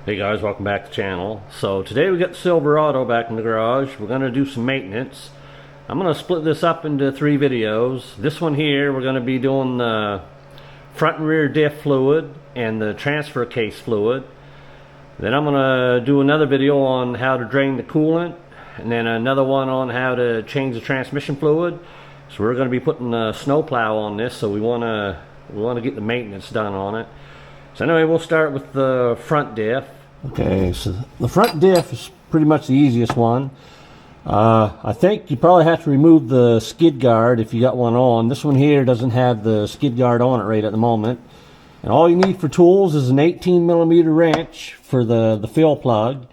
Hey guys, welcome back to the channel. So today we got the Silverado back in the garage. We're going to do some maintenance. I'm going to split this up into 3 videos. This one here, we're going to be doing the front and rear diff fluid and the transfer case fluid. Then I'm going to do another video on how to drain the coolant, and then another one on how to change the transmission fluid. So we're going to be putting a snowplow on this, so we want to get the maintenance done on it. So anyway, we'll start with the front diff. Okay, so the front diff is pretty much the easiest one. I think you probably have to remove the skid guard if you got one on. This one here doesn't have the skid guard on it right at the moment. And all you need for tools is an 18mm wrench for the fill plug,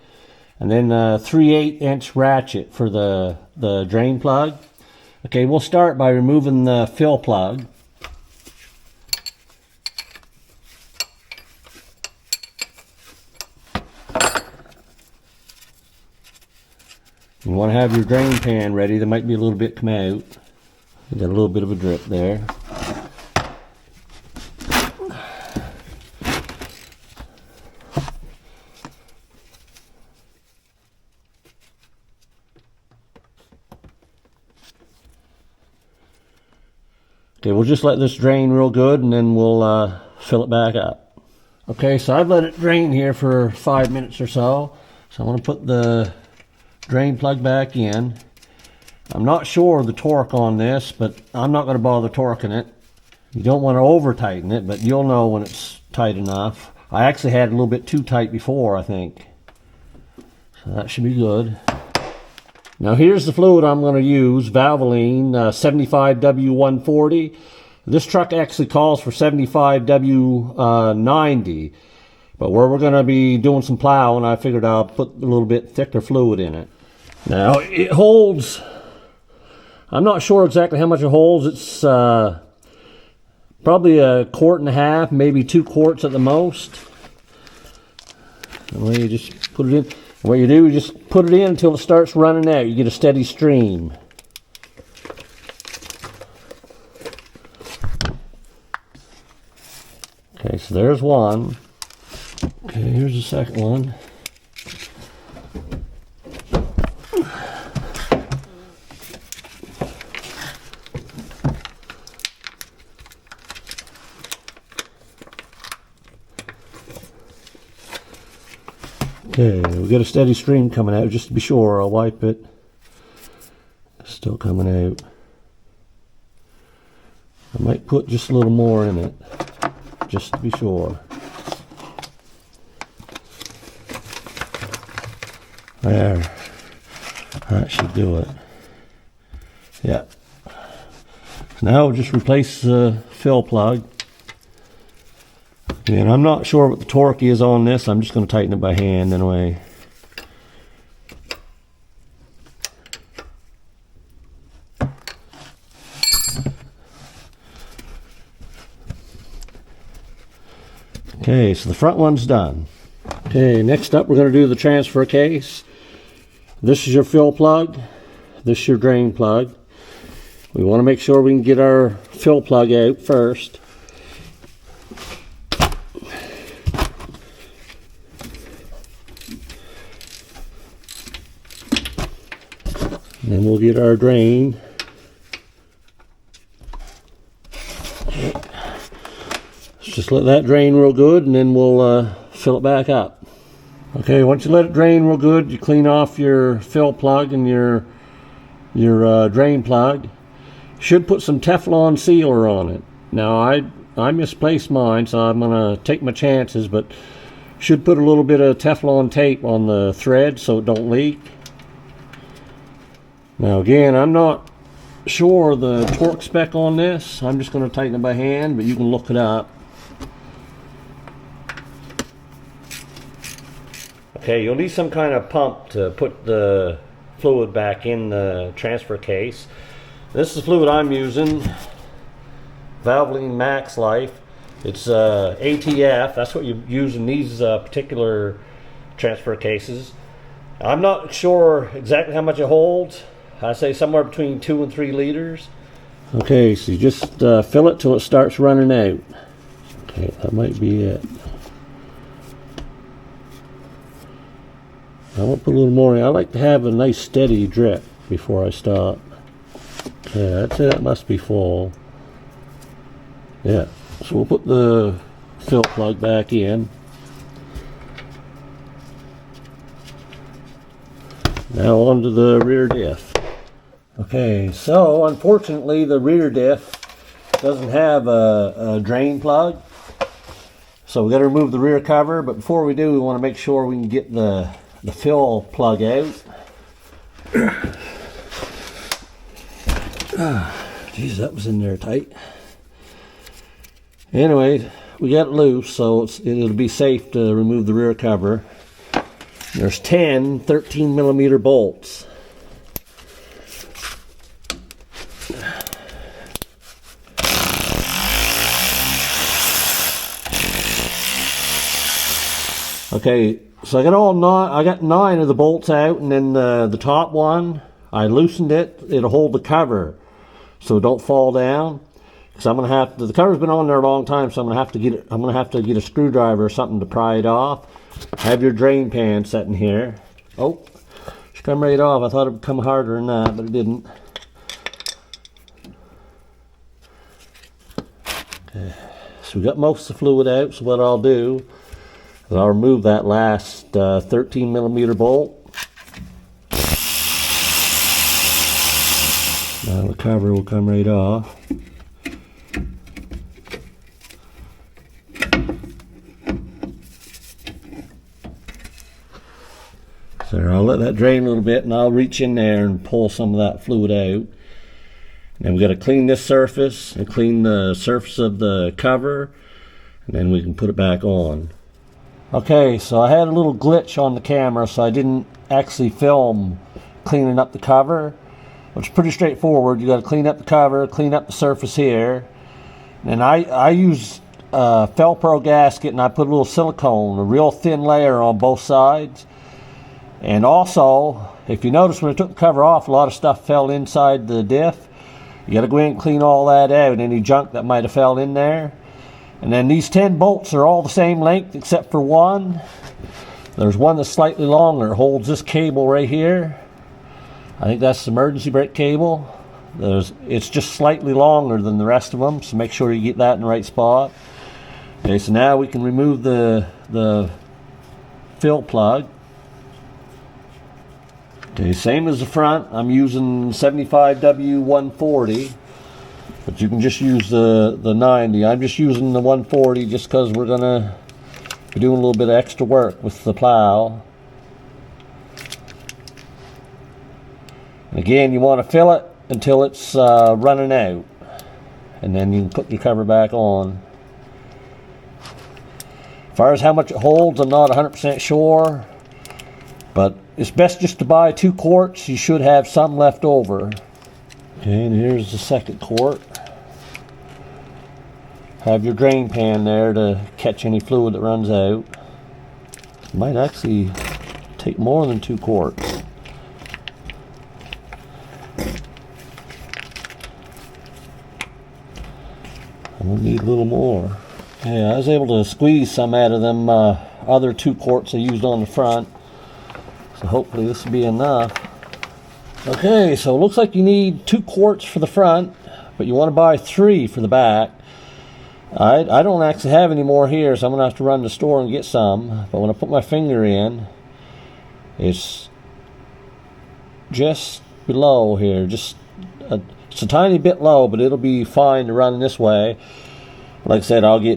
and then a 3/8" ratchet for the drain plug. Okay, we'll start by removing the fill plug. You want to have your drain pan ready. There might be a little bit come out. You got a little bit of a drip there. Okay, we'll just let this drain real good, and then we'll fill it back up. Okay, so I've let it drain here for 5 minutes or so. So I'm going to put the drain plug back in. I'm not sure of the torque on this, but I'm not going to bother torquing it. You don't want to over tighten it, but you'll know when it's tight enough. I actually had it a little bit too tight before, I think. So that should be good. Now here's the fluid I'm going to use, Valvoline 75W140. This truck actually calls for 75W90. But where we're going to be doing some plowing, I figured I'll put a little bit thicker fluid in it. Now, it holds, I'm not sure exactly how much it holds. It's probably 1.5 quarts, maybe 2 quarts at the most. And then you just put it in. What you do, you just put it in until it starts running out. You get a steady stream. Okay, so there's one. Okay, here's the second one. Okay, we got a steady stream coming out. Just to be sure, I'll wipe it. It's still coming out. I might put just a little more in it, just to be sure. There. That should do it. Yeah. Now we'll just replace the fill plug. And I'm not sure what the torque is on this. I'm just going to tighten it by hand anyway. Okay, so the front one's done. Okay, next up we're going to do the transfer case. This is your fill plug. This is your drain plug. We want to make sure we can get our fill plug out first. And then we'll get our drain. Let's just let that drain real good, and then we'll fill it back up. Okay, once you let it drain real good, you clean off your fill plug and your drain plug. Should put some Teflon sealer on it. Now I misplaced mine, so I'm gonna take my chances, but should put a little bit of Teflon tape on the thread so it don't leak. Now again, I'm not sure the torque spec on this. I'm just going to tighten it by hand, but you can look it up. Okay, you'll need some kind of pump to put the fluid back in the transfer case. This is the fluid I'm using, Valvoline Max Life. It's ATF. That's what you use in these particular transfer cases. I'm not sure exactly how much it holds. I say somewhere between 2 and 3 liters. Okay, so you just fill it till it starts running out. Okay, that might be it. I want to put a little more in. I like to have a nice steady drip before I stop. Yeah, I'd say that must be full. Yeah, so we'll put the fill plug back in. Now onto the rear diff. Okay, so unfortunately the rear diff doesn't have a drain plug. So we got to remove the rear cover, but before we do, we want to make sure we can get the fill plug out. Geez, that was in there tight. Anyway, we got it loose, so it'll be safe to remove the rear cover. There's 10 13mm bolts. Okay, so I got 9 of the bolts out, and then the top one, I loosened it. It'll hold the cover, so don't fall down. Because I'm gonna have to. The cover's been on there a long time, so I'm gonna have to get a screwdriver or something to pry it off. Have your drain pan set in here. Oh, it's come right off. I thought it would come harder than that, but it didn't. Okay, so we got most of the fluid out. So what I'll do, I'll remove that last 13mm bolt. Now the cover will come right off. So I'll let that drain a little bit, and I'll reach in there and pull some of that fluid out. And we got to clean this surface and clean the surface of the cover, and then we can put it back on. Okay, so I had a little glitch on the camera, so I didn't actually film cleaning up the cover. It's pretty straightforward. You got to clean up the cover, clean up the surface here. And I use Felpro gasket, and I put a little silicone, a real thin layer on both sides. And also, if you notice when I took the cover off, a lot of stuff fell inside the diff. You got to go in and clean all that out, any junk that might have fell in there. And then these 10 bolts are all the same length except for one. There's one that's slightly longer. It holds this cable right here. I think that's the emergency brake cable. It's just slightly longer than the rest of them, so make sure you get that in the right spot. Okay, so now we can remove the fill plug. Okay, same as the front. I'm using 75W140, but you can just use the 90. I'm just using the 140 just because we're gonna be doing a little bit of extra work with the plow. And again, you want to fill it until it's running out, and then you can put your cover back on. As far as how much it holds, I'm not 100% sure, but it's best just to buy 2 quarts. You should have some left over. Okay, and here's the second quart. Have your drain pan there to catch any fluid that runs out. It might actually take more than 2 quarts. We'll need a little more. Yeah, I was able to squeeze some out of them other 2 quarts I used on the front. So hopefully this will be enough. Okay, so it looks like you need 2 quarts for the front, but you want to buy 3 for the back. I don't actually have any more here, so I'm going to have to run to the store and get some. But when I put my finger in, it's just below here. It's a tiny bit low, but it'll be fine to run this way. Like I said, I'll run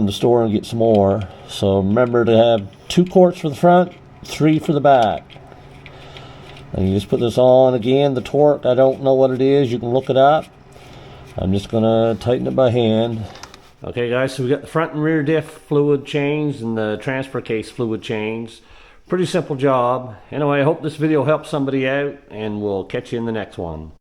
to the store and get some more. So remember to have 2 quarts for the front, 3 for the back. And you just put this on again. The torque, I don't know what it is. You can look it up. I'm just going to tighten it by hand. Okay guys, so we got the front and rear diff fluid changed and the transfer case fluid changed. Pretty simple job. Anyway, I hope this video helps somebody out, and we'll catch you in the next one.